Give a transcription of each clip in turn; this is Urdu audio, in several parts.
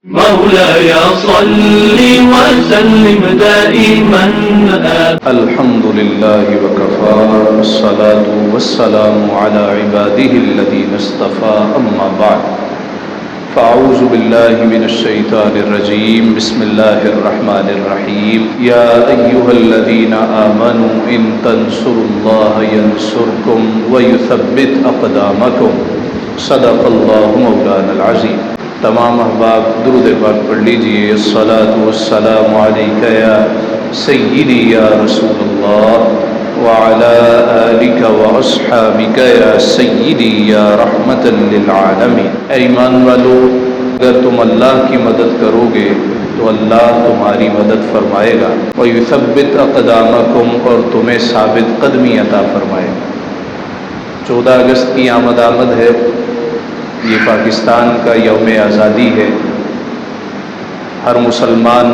مولاي صل وسلم دائما الحمد لله وكفى والصلاة والسلام على عباده الذين اصطفى أما بعد فأعوذ بالله من الشيطان الرجيم بسم الله الرحمن الرحيم يا أيها الذين آمنوا إن تنصروا الله ينصركم ويثبت أقدامكم صدق الله مولانا العظيم۔ تمام احباب درود پاک پڑھ لیجئے۔ الصلاۃ والسلام علیک یا سیدی یا رسول اللہ وعلی آلک واصحابک یا سیدی یا رحمت للعالمین۔ اے ایمان والو، اگر تم اللہ کی مدد کرو گے تو اللہ تمہاری مدد فرمائے گا، وَيُثَبِّتْ أَقْدَامَكُمْ، اور تمہیں ثابت قدمی عطا فرمائے گا۔ 14 اگست کی آمد ہے، یہ پاکستان کا یوم آزادی ہے۔ ہر مسلمان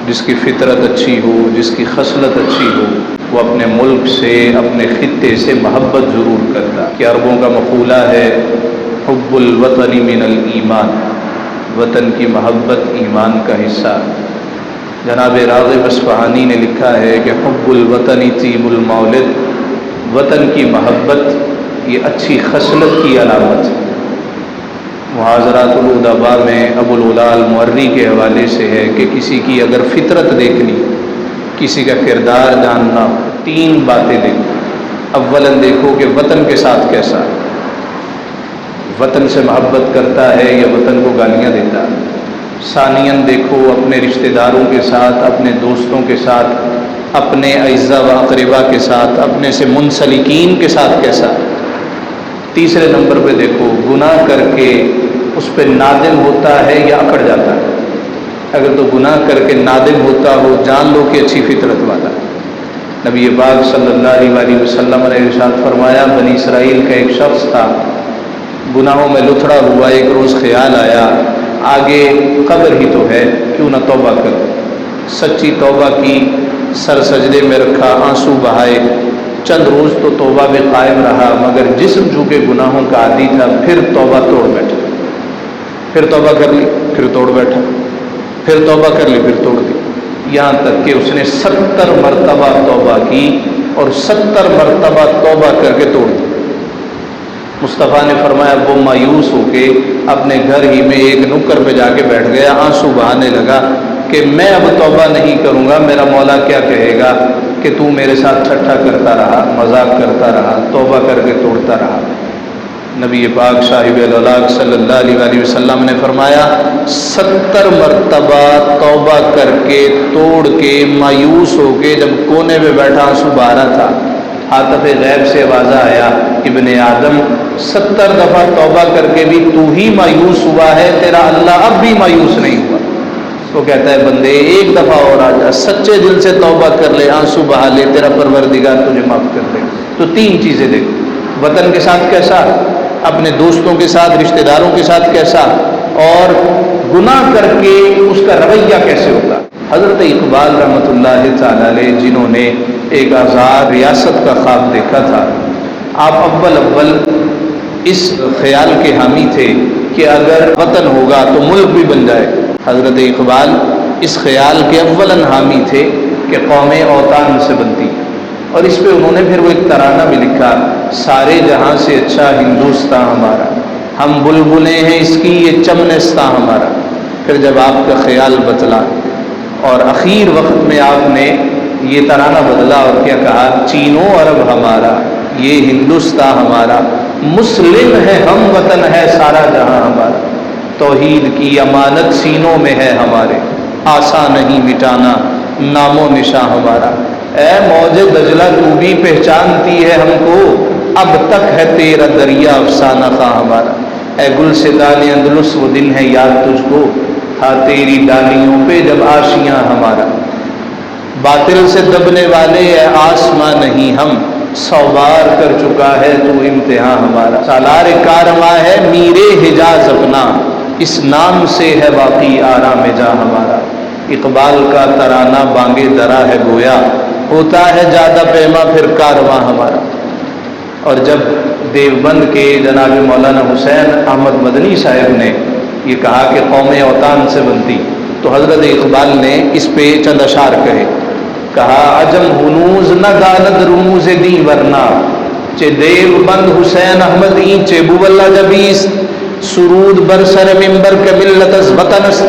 جس کی فطرت اچھی ہو، جس کی خصلت اچھی ہو، وہ اپنے ملک سے، اپنے خطے سے محبت ضرور کرتا کہ عربوں کا مقولہ ہے حب الوطن من الایمان، وطن کی محبت ایمان کا حصہ۔ جناب راغب اصفہانی نے لکھا ہے کہ حب الوطن طیب المولد، وطن کی محبت یہ اچھی خصلت کی علامت ہے۔ محاضرات الادباء میں ابو العلا المعری کے حوالے سے ہے کہ کسی کی اگر فطرت دیکھنی، کسی کا کردار جاننا، 3 باتیں دیکھو۔ اولا دیکھو کہ وطن کے ساتھ کیسا ہے، وطن سے محبت کرتا ہے یا وطن کو گالیاں دیتا ہے۔ ثانیاً دیکھو اپنے رشتہ داروں کے ساتھ، اپنے دوستوں کے ساتھ، اپنے اعزا و اقربا کے ساتھ، اپنے سے منسلکین کے ساتھ کیسا ہے۔ تیسرے نمبر پہ دیکھو گناہ کر کے اس پہ نادم ہوتا ہے یا اکڑ جاتا ہے۔ اگر تو گناہ کر کے نادم ہوتا ہو، جان لو کہ اچھی فطرت والا۔ نبی پاک صلی اللہ علیہ وسلم نے ارشاد فرمایا، بنی اسرائیل کا ایک شخص تھا، گناہوں میں لتھڑا ہوا، ایک روز خیال آیا آگے قبر ہی تو ہے، کیوں نہ توبہ کرو۔ سچی توبہ کی، سر سجدے میں رکھا، آنسو بہائے، چند روز تو توبہ میں قائم رہا، مگر جسم چونکہ گناہوں کا عادی تھا، پھر توبہ توڑ بیٹھا، پھر توبہ کر لی، پھر توڑ بیٹھا، پھر توبہ کر لی، پھر توڑ دی، یہاں تک کہ اس نے 70 مرتبہ توبہ کی اور 70 مرتبہ توبہ کر کے توڑ دی۔ مصطفیٰ نے فرمایا وہ مایوس ہو کے اپنے گھر ہی میں ایک نکر پہ جا کے بیٹھ گیا، آنسو بہانے لگا کہ میں اب توبہ نہیں کروں گا، میرا مولا کیا کہے گا کہ تو میرے ساتھ ٹھٹھا کرتا رہا، مذاق کرتا رہا، توبہ کر کے توڑتا رہا۔ نبی پاک صاحب الولاق صلی اللہ علیہ وسلم نے فرمایا 70 مرتبہ توبہ کر کے توڑ کے مایوس ہو کے جب کونے میں بیٹھا آنسو بہا رہا تھا، حاطف غیب سے آواز آیا، ابن آدم 70 دفعہ توبہ کر کے بھی تو ہی مایوس ہوا ہے، تیرا اللہ اب بھی مایوس نہیں ہوا۔ تو کہتا ہے بندے ایک دفعہ اور آ جا، سچے دل سے توبہ کر لے، آنسو بہا لے، تیرا پروردگار تجھے معاف کر دے۔ تو 3 چیزیں دیکھو، وطن کے ساتھ کیسا، اپنے دوستوں کے ساتھ، رشتہ داروں کے ساتھ کیسا، اور گناہ کر کے اس کا رویہ کیسے ہوتا۔ حضرت اقبال رحمۃ اللہ تعالی علیہ جنہوں نے ایک آزاد ریاست کا خواب دیکھا تھا، آپ اول اس خیال کے حامی تھے کہ اگر وطن ہوگا تو ملک بھی بن جائے۔ حضرت اقبال اس خیال کے اولاً حامی تھے کہ قومیں اوطان سے بنتی، اور اس پہ انہوں نے پھر وہ ایک ترانہ بھی لکھا، سارے جہاں سے اچھا ہندوستاں ہمارا، ہم بلبلیں ہیں اس کی یہ چمنستاں ہمارا۔ پھر جب آپ کا خیال بدلا اور اخیر وقت میں آپ نے یہ ترانہ بدلا اور کیا کہا، چین و عرب ہمارا، یہ ہندوستاں ہمارا، مسلم ہے ہم، وطن ہے سارا جہاں ہمارا، توحید کی امانت سینوں میں ہے ہمارے، آسان نہیں مٹانا نام و نشاں ہمارا۔ اے موج دجلہ تو بھی پہچانتی ہے ہم کو، اب تک ہے تیرا دریا افسانہ خواں ہمارا۔ اے گلستان اندلس وہ دن ہے یاد تجھ کو، تھا تیری ڈالیوں پہ جب آشیاں ہمارا۔ باطل سے دبنے والے اے آسماں نہیں ہم، 100 بار کر چکا ہے تو امتحان ہمارا۔ سالار کارواں ہے میرے حجاز اپنا، اس نام سے ہے واقعی آرام جاں ہمارا۔ اقبال کا ترانہ بانگے درا ہے گویا، ہوتا ہے زیادہ پیما پھر کارواں ہمارا۔ اور جب دیوبند کے جناب مولانا حسین احمد مدنی صاحب نے یہ کہا کہ قوم اوطان سے بنتی، تو حضرت اقبال نے اس پہ چند اشعار کہے، کہا عجم ہنوز نہ داند رموز دی ورنہ، چے دیو بند حسین احمد این چے بواللہ جبیس، سرود برسر ممبر کے ملت از وطنس،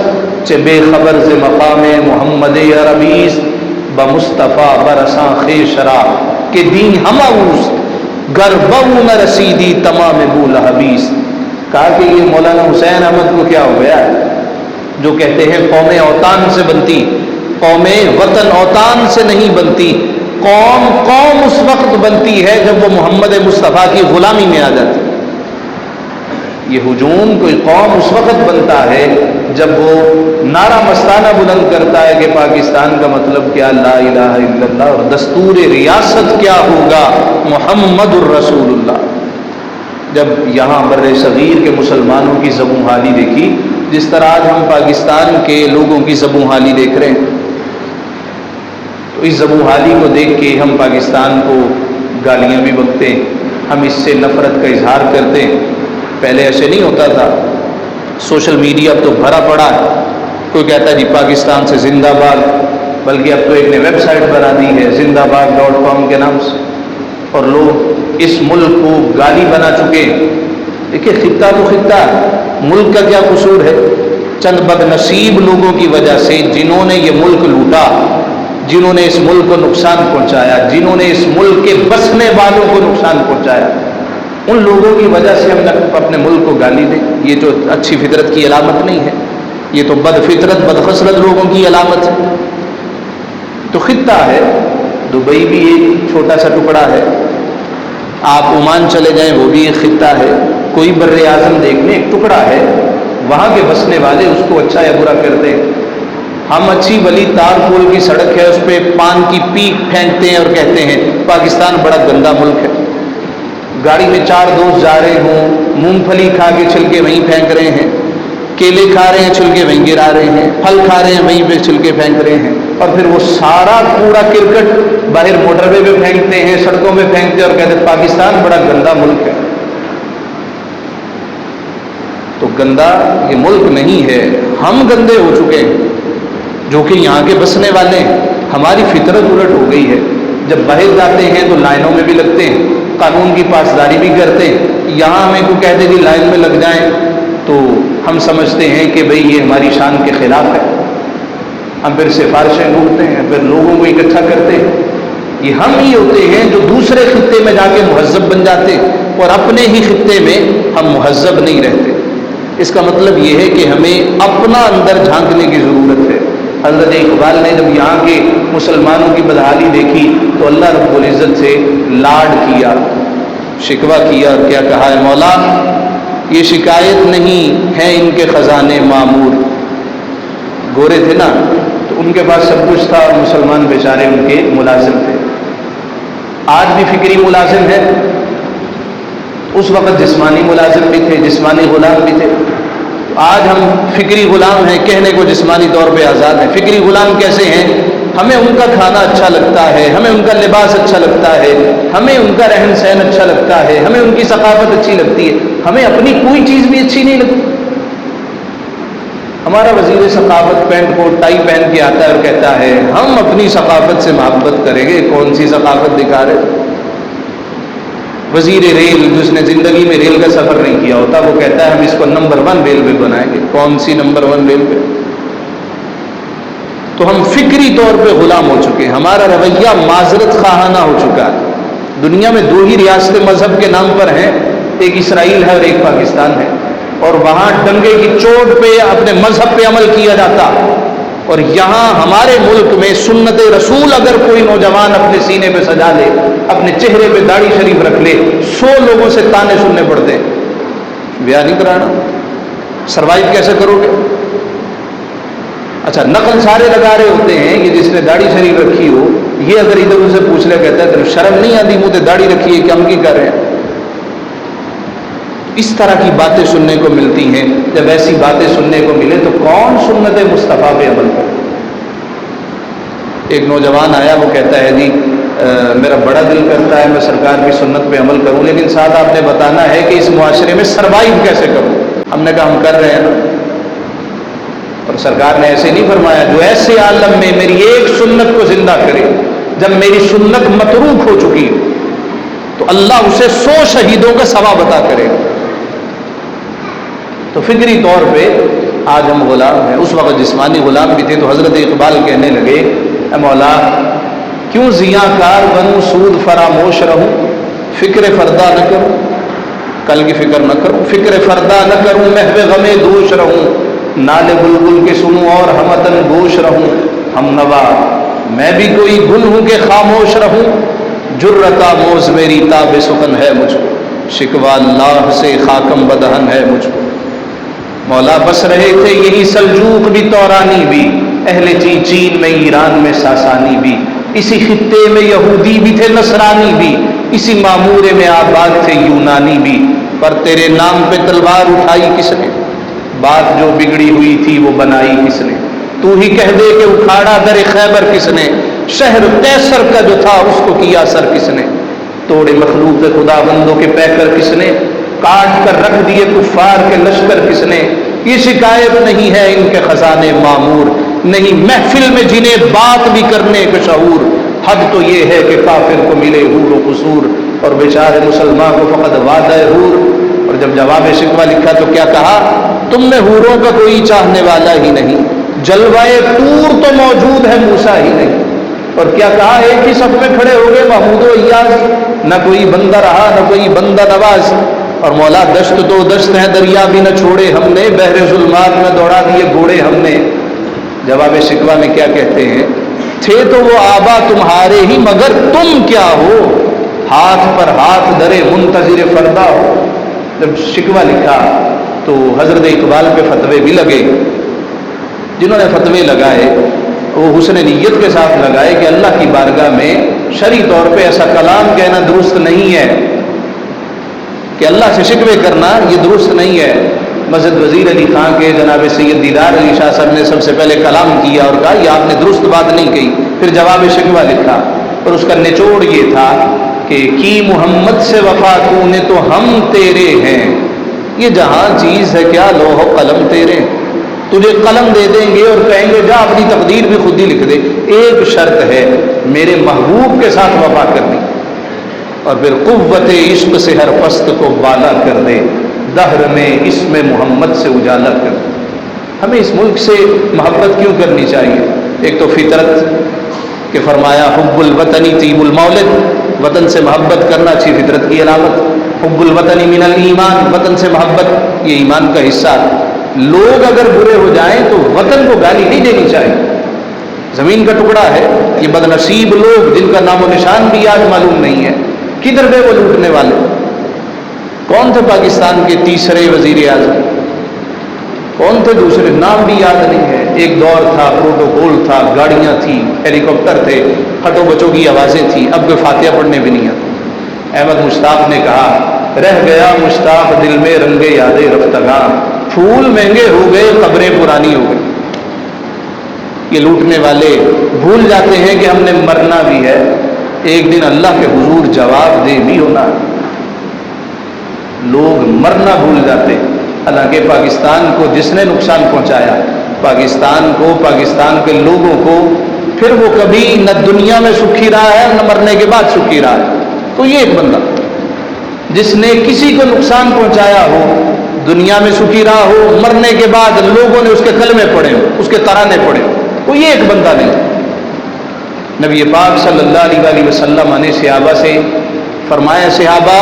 چے بے خبر ز مقام محمد عربیس، بمصطفیٰ برساں خیشرا کہ دین ہماؤس گر بو نہ رسیدی تمام بول حبیس۔ کہا کہ یہ مولانا حسین احمد کو کیا ہو گیا جو کہتے ہیں قوم اوطان سے بنتی، قوم وطن اوطان سے نہیں بنتی، قوم اس وقت بنتی ہے جب وہ محمد مصطفیٰ کی غلامی میں آ جاتی۔ یہ ہجوم کوئی قوم اس وقت بنتا ہے جب وہ نعرہ مستانہ بلند کرتا ہے کہ پاکستان کا مطلب کیا، لا الہ الا اللہ، اور دستور ریاست کیا ہوگا، محمد الرسول اللہ۔ جب یہاں بر صغیر کے مسلمانوں کی زبوں حالی دیکھی، جس طرح آج ہم پاکستان کے لوگوں کی زبوں حالی دیکھ رہے ہیں، تو اس زبوں حالی کو دیکھ کے ہم پاکستان کو گالیاں بھی بکتے ہیں، ہم اس سے نفرت کا اظہار کرتے ہیں۔ پہلے ایسے نہیں ہوتا تھا، سوشل میڈیا اب تو بھرا پڑا ہے، کوئی کہتا ہے جی پاکستان سے زندہ باد، بلکہ اب تو ایک نے ویب سائٹ بنا دی ہے زندہ باد.com کے نام سے، اور لوگ اس ملک کو گالی بنا چکے ہیں۔ دیکھیے خطہ تو خطہ ہے، ملک کا کیا قصور ہے؟ چند بد نصیب لوگوں کی وجہ سے، جنہوں نے یہ ملک لوٹا، جنہوں نے اس ملک کو نقصان پہنچایا، جنہوں نے اس ملک کے بسنے والوں کو نقصان پہنچایا، ان لوگوں کی وجہ سے ہم اپنے ملک کو گالی دیں، یہ جو اچھی فطرت کی علامت نہیں ہے، یہ تو بد فطرت بد خصلت لوگوں کی علامت ہے۔ تو خطہ ہے، دبئی بھی ایک چھوٹا سا ٹکڑا ہے، آپ عمان چلے جائیں وہ بھی ایک خطہ ہے، کوئی بر اعظم دیکھ لیں ایک ٹکڑا ہے، وہاں کے بسنے والے اس کو اچھا یا برا کرتے ہیں۔ ہم اچھی بلی تار پول کی سڑک ہے اس پہ پان کی پیک پھینکتے ہیں اور کہتے ہیں پاکستان بڑا گندا ملک ہے۔ گاڑی میں 4 دوست جا رہے ہوں، مونگ پھلی کھا کے چھلکے وہیں پھینک رہے ہیں، کیلے کھا رہے ہیں چھلکے وہیں گرا رہے ہیں، پھل کھا رہے ہیں وہیں پہ چھلکے پھینک رہے ہیں، اور پھر وہ سارا کوڑا کرکٹ باہر موٹر وے پہ پھینکتے ہیں، سڑکوں پہ پھینکتے ہیں اور کہتے ہیں پاکستان بڑا گندا ملک ہے۔ تو گندا یہ ملک نہیں ہے، ہم گندے ہو چکے ہیں جو کہ یہاں کے بسنے والے ہیں، ہماری فطرت الٹ ہو گئی ہے۔ جب باہر جاتے ہیں تو لائنوں میں بھی لگتے ہیں، قانون کی پاسداری بھی کرتے ہیں، یہاں ہمیں کو کہتے کہ لائن میں لگ جائیں تو ہم سمجھتے ہیں کہ بھئی یہ ہماری شان کے خلاف ہے، ہم پھر سفارشیں ڈھونڈتے ہیں، پھر لوگوں کو اکٹھا کرتے ہیں۔ یہ ہم ہی ہوتے ہیں جو دوسرے خطے میں جا کے مہذب بن جاتے ہیں اور اپنے ہی خطے میں ہم مہذب نہیں رہتے۔ اس کا مطلب یہ ہے کہ ہمیں اپنا اندر جھانکنے کی ضرورت ہے۔ حضرت اقبال نے جب یہاں کے مسلمانوں کی بدحالی دیکھی تو اللہ رب العزت سے لاڈ کیا، شکوہ کیا، اور کیا کہا ہے مولا یہ شکایت نہیں ہے ان کے خزانے معمور۔ گورے تھے نا تو ان کے پاس سب کچھ تھا، اور مسلمان بیچارے ان کے ملازم تھے۔ آج بھی فکری ملازم ہے، اس وقت جسمانی ملازم بھی تھے، جسمانی غلام بھی تھے۔ آج ہم فکری غلام ہیں، کہنے کو جسمانی طور پہ آزاد ہیں۔ فکری غلام کیسے ہیں؟ ہمیں ان کا کھانا اچھا لگتا ہے، ہمیں ان کا لباس اچھا لگتا ہے، ہمیں ان کا رہن سہن اچھا لگتا ہے، ہمیں ان کی ثقافت اچھی لگتی ہے، ہمیں اپنی کوئی چیز بھی اچھی نہیں لگتی۔ ہمارا وزیر ثقافت پینٹ کوٹ ٹائی پہن کے آتا ہے اور کہتا ہے ہم اپنی ثقافت سے محبت کریں گے، کون سی ثقافت دکھا رہے؟ وزیر ریل جس نے زندگی میں ریل کا سفر نہیں کیا ہوتا وہ کہتا ہے ہم اس کو نمبر 1 ریلوے بنائیں گے، کون سی نمبر 1 ریلوے؟ تو ہم فکری طور پہ غلام ہو چکے ہیں، ہمارا رویہ معذرت خواہانہ ہو چکا ہے۔ دنیا میں 2 ہی ریاستیں مذہب کے نام پر ہیں، ایک اسرائیل ہے اور ایک پاکستان ہے، اور وہاں ڈنگے کی چوٹ پہ اپنے مذہب پہ عمل کیا جاتا، اور یہاں ہمارے ملک میں سنت رسول اگر کوئی نوجوان اپنے سینے پہ سجا لے، اپنے چہرے پہ داڑھی شریف رکھ لے، 100 لوگوں سے تانے سننے پڑتے ہیں۔ بیاہ نہیں کرانا، سروائیو کیسے کرو گے؟ اچھا نقل سارے لگا رہے ہوتے ہیں کہ جس نے داڑھی شریف رکھی ہو، یہ اگر ادھر ان سے پوچھ لے کہتا ہے تو شرم نہیں آتی منہ تے داڑھی رکھی ہے کہ ہم کی کر رہے ہیں؟ اس طرح کی باتیں سننے کو ملتی ہیں۔ جب ایسی باتیں سننے کو ملے تو کون سنت مصطفیٰ پہ عمل کرے؟ ایک نوجوان آیا، وہ کہتا ہے جی میرا بڑا دل کرتا ہے میں سرکار کی سنت پہ عمل کروں، لیکن ساتھ آپ نے بتانا ہے کہ اس معاشرے میں سروائیو کیسے کروں۔ ہم نے کہا ہم کر رہے ہیں نا، اور سرکار نے ایسے نہیں فرمایا جو ایسے عالم میں میری ایک سنت کو زندہ کرے، جب میری سنت متروک ہو چکی تو اللہ اسے 100 شہیدوں کا ثواب عطا کرے گا۔ تو فکری طور پہ آج ہم غلام ہیں، اس وقت جسمانی غلام بھی تھے۔ تو حضرت اقبال کہنے لگے اے مولا کیوں زیاں کار بنوں، سود فراموش رہوں، فکر فردا نہ کروں، کل کی فکر نہ کروں، فکر فردا نہ کروں، محو غم دوش رہوں، نالے بلبل کے سنوں اور ہمتن گوش رہوں، ہم نوا میں بھی کوئی گل ہوں کہ خاموش رہوں، جرتا موز میری تاب سخن ہے مجھ کو، شکوہ اللہ سے خاکم بدہن ہے مجھ کو۔ مولا بس رہے تھے یہی سلجوق بھی تورانی بھی، اہل چین میں ایران میں ساسانی بھی، اسی خطے میں یہودی بھی تھے نصرانی بھی، اسی معمورے میں آباد تھے یونانی بھی، پر تیرے نام پہ تلوار اٹھائی کس نے، بات جو بگڑی ہوئی تھی وہ بنائی کس نے، تو ہی کہہ دے کہ اکھاڑا در خیبر کس نے، شہر قیصر کا جو تھا اس کو کیا سر کس نے، توڑے مخلوق خدا بندوں کے پیکر کس نے، کاٹ کر رکھ دیے کفار کے لشکر کس نے، یہ شکایت نہیں ہے ان کے خزانے معمور، نہیں محفل میں جنہیں بات بھی کرنے کا شعور، حد تو یہ ہے کہ کافر کو ملے حور و قصور اور بیچارے مسلمان کو فقط وعدہ حور۔ اور جب جواب شکوہ لکھا تو کیا کہا، تم میں حوروں کا کوئی چاہنے والا ہی نہیں، جلوائے طور تو موجود ہے موسیٰ ہی نہیں۔ اور کیا کہا، ایک ہی صف میں کھڑے ہو گئے محمود و ایاز، نہ کوئی بندہ رہا نہ کوئی بندہ نواز، اور مولا دشت تو دشت ہے دریا بھی نہ چھوڑے ہم نے، بحر ظلمات میں دوڑا دیے گھوڑے ہم نے۔ جواب شکوہ میں کیا کہتے ہیں، تھے تو وہ آبا تمہارے ہی مگر تم کیا ہو، ہاتھ پر ہاتھ درے منتظر فردا ہو۔ جب شکوہ لکھا تو حضرت اقبال پہ فتوے بھی لگے، جنہوں نے فتوے لگائے وہ حسن نیت کے ساتھ لگائے کہ اللہ کی بارگاہ میں شرعی طور پہ ایسا کلام کہنا درست نہیں ہے، کہ اللہ سے شکوے کرنا یہ درست نہیں ہے۔ مسجد وزیر علی خان کے جناب سید دیدار علی شاہ صاحب نے سب سے پہلے کلام کیا اور کہا یہ آپ نے درست بات نہیں کہی، پھر جواب شکوہ لکھا اور اس کا نچوڑ یہ تھا کہ کی محمد سے وفا تو نے تو ہم تیرے ہیں، یہ جہاں چیز ہے کیا لوح و قلم تیرے، تجھے قلم دے دیں گے اور کہیں گے جا اپنی تقدیر بھی خود ہی لکھ دے، ایک شرط ہے میرے محبوب کے ساتھ وفا کرنی، اور پھر قوت عشق سے ہر پست کو بالا کر دے، دہر میں اس میں محمد سے اجالا کر دے۔ ہمیں اس ملک سے محبت کیوں کرنی چاہیے؟ ایک تو فطرت کہ فرمایا حب الوطنی طیب المولد، وطن سے محبت کرنا اچھی فطرت کی علامت، حب الوطنی من الایمان، وطن سے محبت یہ ایمان کا حصہ۔ لوگ اگر برے ہو جائیں تو وطن کو گالی نہیں دینی چاہیے، زمین کا ٹکڑا ہے، یہ بدنصیب لوگ جن کا نام و نشان بھی آج معلوم نہیں ہے، کدھر گئے وہ لوٹنے والے؟ کون تھے پاکستان کے تیسرے وزیر اعظم؟ کون تھے دوسرے؟ نام بھی یاد نہیں ہے۔ ایک دور تھا، پروٹوکول تھا، گاڑیاں تھیں، ہیلی کاپٹر تھے، ہٹو بچوں کی آوازیں تھیں، اب کوئی فاتحہ پڑھنے بھی نہیں آتا۔ احمد مشتاق نے کہا رہ گیا مشتاق دل میں رنگ یاد رفتگاں، پھول مہنگے ہو گئے قبریں پرانی ہو گئی۔ یہ لوٹنے والے بھول جاتے ہیں کہ ہم نے مرنا بھی ہے، ایک دن اللہ کے حضور جواب دہ بھی ہونا ہے۔ لوگ مرنا بھول جاتے، حالانکہ پاکستان کو جس نے نقصان پہنچایا، پاکستان کو، پاکستان کے لوگوں کو، پھر وہ کبھی نہ دنیا میں سکھی رہا ہے نہ مرنے کے بعد سکھی رہا ہے۔ تو یہ ایک بندہ جس نے کسی کو نقصان پہنچایا ہو، دنیا میں سکھی رہا ہو، مرنے کے بعد لوگوں نے اس کے کلمے پڑھے ہو، اس کے ترانے پڑھے ہو، تو یہ ایک بندہ نہیں۔ نبی پاک صلی اللہ علیہ وسلم نے صحابہ سے فرمایا، صحابہ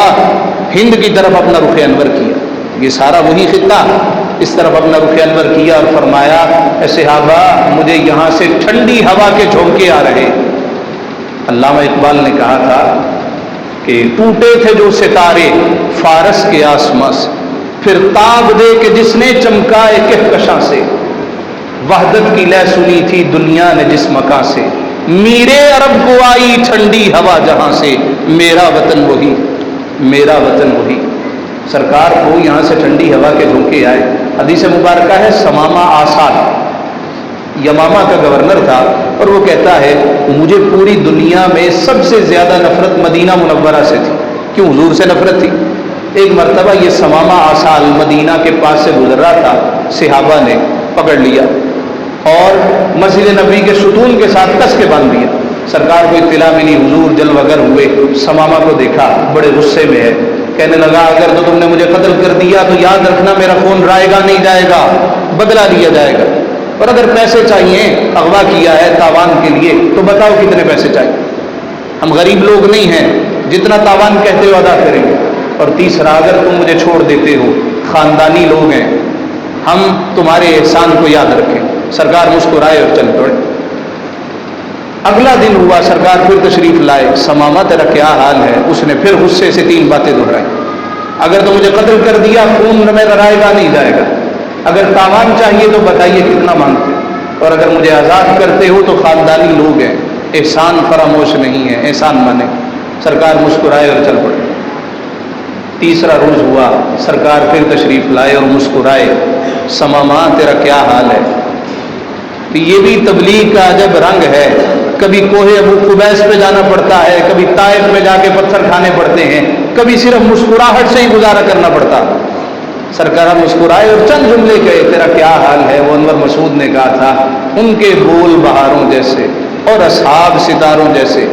ہند کی طرف اپنا رخ انور کیا، یہ سارا وہی خطہ، اس طرف اپنا رخ انور کیا اور فرمایا اے صحابہ مجھے یہاں سے ٹھنڈی ہوا کے جھونکے آ رہے۔ علامہ اقبال نے کہا تھا کہ ٹوٹے تھے جو ستارے فارس کے آسماں سے، پھر تاب دے کہ جس نے چمکائے کہکشاں سے، وحدت کی لے سنی تھی دنیا نے جس مکان سے، میرے عرب کو آئی ٹھنڈی ہوا جہاں سے، میرا وطن وہی، میرا وطن وہی۔ سرکار کو یہاں سے ٹھنڈی ہوا کے جھونکے آئے۔ حدیث مبارکہ ہے سمامہ آساد یمامہ کا گورنر تھا، اور وہ کہتا ہے مجھے پوری دنیا میں سب سے زیادہ نفرت مدینہ منورہ سے تھی۔ کیوں؟ حضور سے نفرت تھی۔ ایک مرتبہ یہ سمامہ آسال مدینہ کے پاس سے گزر رہا تھا، صحابہ نے پکڑ لیا اور مسجد نبوی کے ستون کے ساتھ کس کے باندھ دیا۔ سرکار کو اطلاع ملی، حضور جلوگر ہوئے، ثمامہ کو دیکھا بڑے غصے میں ہے، کہنے لگا اگر تو تم نے مجھے قتل کر دیا تو یاد رکھنا میرا خون رائے گا نہیں جائے گا، بدلہ لیا جائے گا، اور اگر پیسے چاہیے، اغوا کیا ہے تاوان کے لیے، تو بتاؤ کتنے پیسے چاہیے، ہم غریب لوگ نہیں ہیں، جتنا تاوان کہتے ہو ادا کریں گے، اور تیسرا اگر تم مجھے چھوڑ دیتے ہو، خاندانی لوگ ہیں، ہم تمہارے احسان کو یاد رکھیں۔ سرکار مسکرائے اور چل پڑے۔ اگلا دن ہوا، سرکار پھر تشریف لائے، ثمامہ تیرا کیا حال ہے؟ اس نے پھر غصے سے 3 باتیں دہرائی، اگر تو مجھے قتل کر دیا خون میرا رائے گا نہیں جائے گا، اگر تاوان چاہیے تو بتائیے کتنا مانگتے، اور اگر مجھے آزاد کرتے ہو تو خاندانی لوگ ہیں، احسان فراموش نہیں ہے، احسان مانے۔ سرکار مسکرائے اور چل پڑے۔ تیسرا روز ہوا، سرکار پھر تشریف لائے اور مسکرائے، ثمامہ تیرا کیا حال ہے؟ تو یہ بھی تبلیغ کا عجب رنگ ہے، کبھی کوہ ابو قبیس پہ جانا پڑتا ہے، کبھی طائف میں جا کے پتھر کھانے پڑتے ہیں، کبھی صرف مسکراہٹ سے ہی گزارا کرنا پڑتا۔ سرکار مسکرائے اور چند جملے کہے، تیرا کیا حال ہے؟ وہ انور مسعود نے کہا تھا، ان کے بول بہاروں جیسے اور اصحاب ستاروں جیسے،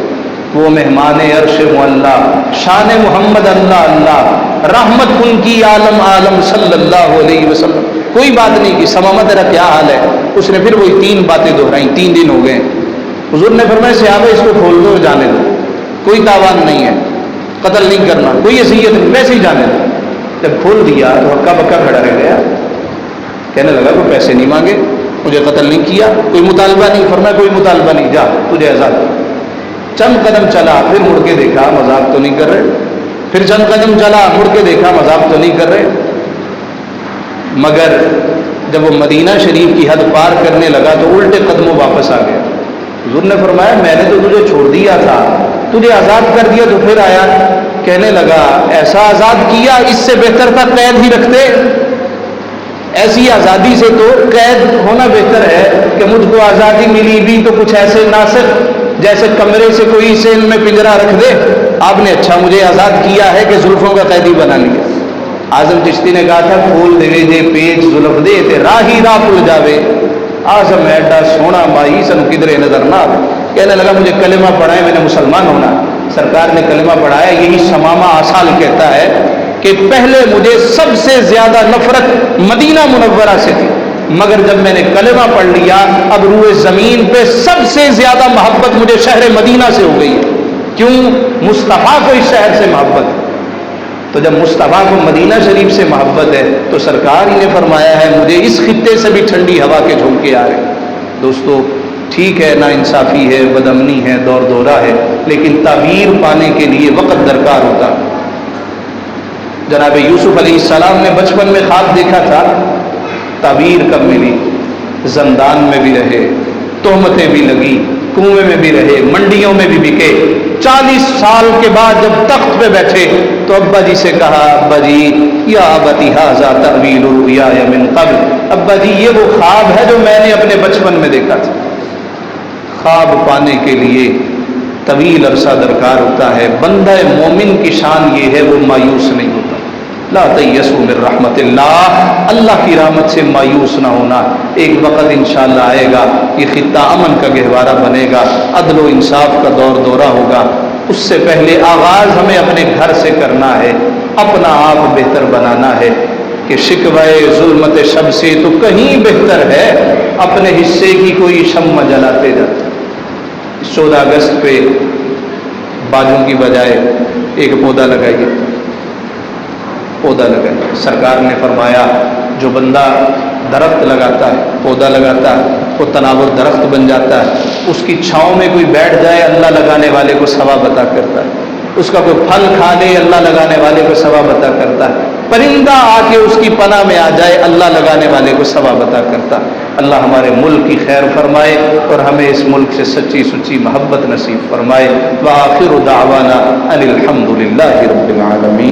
وہ مہمان عرش معلا، شان محمد اللہ اللہ، رحمت ان کی عالم عالم صلی اللہ علیہ وسلم۔ کوئی بات نہیں کی، ثمامہ تیرا کیا حال ہے؟ اس نے پھر وہی 3 باتیں دہرائیں۔ 3 دن ہو گئے، حضور نے فرمایا صحابہ اس کو کھول دو اور جانے دو، کوئی تاوان نہیں ہے، قتل نہیں کرنا، کوئی اذیت نہیں، ویسے ہی جانے دو۔ جب کھول دیا تو ہکا بکا کھڑا رہ گیا، کہنے لگا کوئی پیسے نہیں مانگے، مجھے قتل نہیں کیا، کوئی مطالبہ نہیں، فرمایا کوئی مطالبہ نہیں، جا تجھے آزاد کر۔ چند قدم چلا، پھر مڑ کے دیکھا، مذاق تو نہیں کر رہے، پھر چند قدم چلا، مڑ کے دیکھا، مذاق تو نہیں کر رہے، مگر جب وہ مدینہ شریف کی حد پار کرنے لگا تو الٹے قدموں واپس آ گیا۔ حضور نے فرمایا میں نے تو تجھے چھوڑ دیا تھا، تجھے آزاد کر دیا تو پھر آیا۔ کہنے لگا ایسا آزاد کیا، اس سے بہتر تھا قید ہی رکھتے، ایسی آزادی سے تو قید ہونا بہتر ہے کہ مجھ کو آزادی ملی بھی تو کچھ ایسے ناسخ جیسے کمرے سے کوئی سین میں پنجرا رکھ دے۔ آپ نے اچھا مجھے آزاد کیا ہے کہ زلفوں کا قیدی بنا لیا۔ اعظم چشتی نے کہا تھا کھول دے دے پیج زلف دے تے راہی راہ پل جاوے، اعظم ایڈا سونا مائی سن کدرے نظر نہ آوے۔ کہنے لگا مجھے کلمہ پڑھائے، میں نے مسلمان ہونا۔ سرکار نے کلمہ پڑھایا۔ یہی ثمامہ آسال کہتا ہے کہ پہلے مجھے سب سے زیادہ نفرت مدینہ منورہ سے تھی، مگر جب میں نے کلمہ پڑھ لیا اب روئے زمین پہ سب سے زیادہ محبت مجھے شہر مدینہ سے ہو گئی ہے۔ کیوں؟ مصطفیٰ کو اس شہر سے محبت ہے۔ تو جب مصطفیٰ کو مدینہ شریف سے محبت ہے تو سرکار ہی نے فرمایا ہے مجھے اس خطے سے بھی ٹھنڈی ہوا کے جھونکے آ رہے ہیں۔ دوستو ٹھیک ہے، نا انصافی ہے، بدامنی ہے، دور دورہ ہے، لیکن تعبیر پانے کے لیے وقت درکار ہوتا۔ جناب یوسف علیہ السلام نے بچپن میں خواب دیکھا تھا، تعبیر کب ملی؟ زندان میں بھی رہے، تہمتیں بھی لگی، کنویں میں بھی رہے، منڈیوں میں بھی بکے۔ 40 سال کے بعد جب تخت پہ بیٹھے تو ابا جی سے کہا ابا جی یا ابتی ھذا تأویل رؤیایا من قبل، ابا جی یہ وہ خواب ہے جو میں نے اپنے بچپن میں دیکھا تھا۔ خواب پانے کے لیے طویل عرصہ درکار ہوتا ہے۔ بندہ مومن کی شان یہ ہے وہ مایوس نہیں ہوتا۔ لا تیسوا من رحمت اللہ، اللہ کی رحمت سے مایوس نہ ہونا۔ ایک وقت انشاءاللہ آئے گا یہ خطہ امن کا گہوارہ بنے گا، عدل و انصاف کا دور دورہ ہوگا۔ اس سے پہلے آغاز ہمیں اپنے گھر سے کرنا ہے، اپنا آپ بہتر بنانا ہے کہ شکوائے ظلمت شب سے تو کہیں بہتر ہے اپنے حصے کی کوئی شمع جلاتے جاتے۔ 14 اگست پہ باجوں کی بجائے ایک پودا لگائیے، پودا لگائیے۔ سرکار نے فرمایا جو بندہ درخت لگاتا ہے، پودا لگاتا ہے، وہ تناور درخت بن جاتا ہے۔ اس کی چھاؤں میں کوئی بیٹھ جائے اللہ لگانے والے کو ثواب عطا کرتا ہے۔ اس کا کوئی پھل کھا لے اللہ لگانے والے کو ثواب عطا کرتا ہے۔ پرندہ آ کے اس کی پناہ میں آ جائے اللہ لگانے والے کو ثواب عطا کرتا ہے۔ اللہ ہمارے ملک کی خیر فرمائے اور ہمیں اس ملک سے سچی سچی محبت نصیب فرمائے۔ وآخر دعوانا ان الحمد للہ رب العالمین۔